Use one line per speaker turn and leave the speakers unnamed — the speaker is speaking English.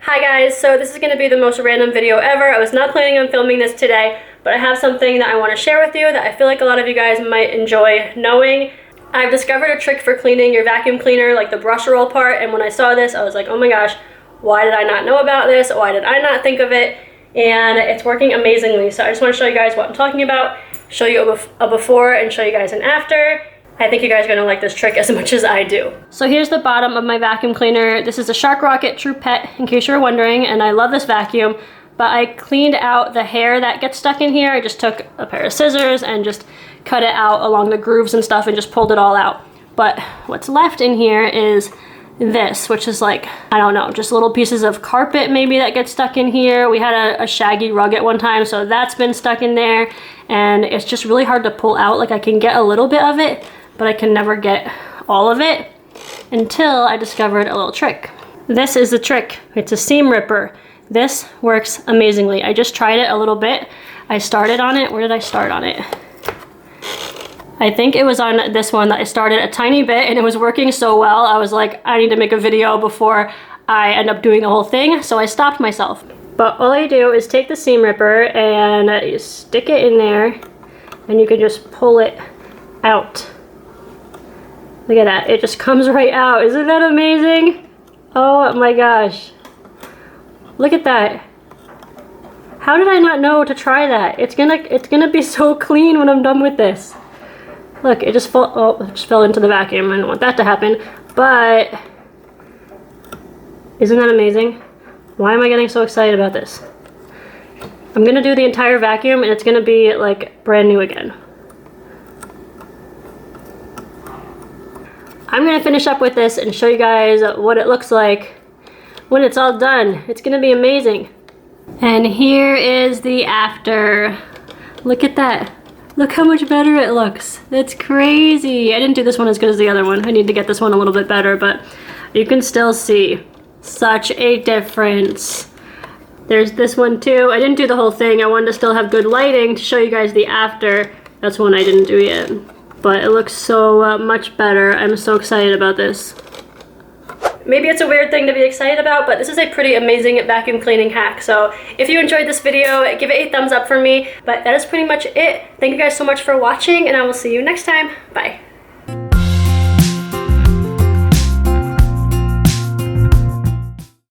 Hi guys, so this is going to be the most random video ever. I was not planning on filming this today, but I have something that I want to share with you that I feel like a lot of you guys might enjoy knowing. I've discovered a trick for cleaning your vacuum cleaner, like the brush roll part, and when I saw this, I was like, oh my gosh, why did I not know about this? Why did I not think of it? And it's working amazingly. So I just want to show you guys what I'm talking about, show you a before and show you guys an after. I think you guys are gonna like this trick as much as I do. So here's the bottom of my vacuum cleaner. This is a Shark Rocket True Pet, in case you're wondering, and I love this vacuum, but I cleaned out the hair that gets stuck in here. I just took a pair of scissors and just cut it out along the grooves and stuff and just pulled it all out. But what's left in here is this, which is like, I don't know, just little pieces of carpet maybe that get stuck in here. We had a shaggy rug at one time, so that's been stuck in there, and it's just really hard to pull out. Like I can get a little bit of it, but I can never get all of it until I discovered a little trick. This is the trick. It's a seam ripper. This works amazingly. I just tried it a little bit. I started on it. Where did I start on it? I think it was on this one that I started a tiny bit, and it was working so well. I was like, I need to make a video before I end up doing the whole thing, so I stopped myself. But all I do is take the seam ripper and you stick it in there, and you can just pull it out. Look at that, it just comes right out. Isn't that amazing? Oh my gosh. Look at that. How did I not know to try that? It's gonna be so clean when I'm done with this. Look, it just fell into the vacuum. I don't want that to happen, but isn't that amazing? Why am I getting so excited about this? I'm gonna do the entire vacuum and it's gonna be like brand new again. I'm gonna finish up with this and show you guys what it looks like when it's all done. It's gonna be amazing. And here is the after. Look at that. Look how much better it looks. That's crazy. I didn't do this one as good as the other one. I need to get this one a little bit better, but you can still see such a difference. There's this one too. I didn't do the whole thing. I wanted to still have good lighting to show you guys the after. That's one I didn't do yet. But it looks so much better. I'm so excited about this. Maybe it's a weird thing to be excited about, but this is a pretty amazing vacuum cleaning hack. So if you enjoyed this video, give it a thumbs up for me. But that is pretty much it. Thank you guys so much for watching, and I will see you next time. Bye.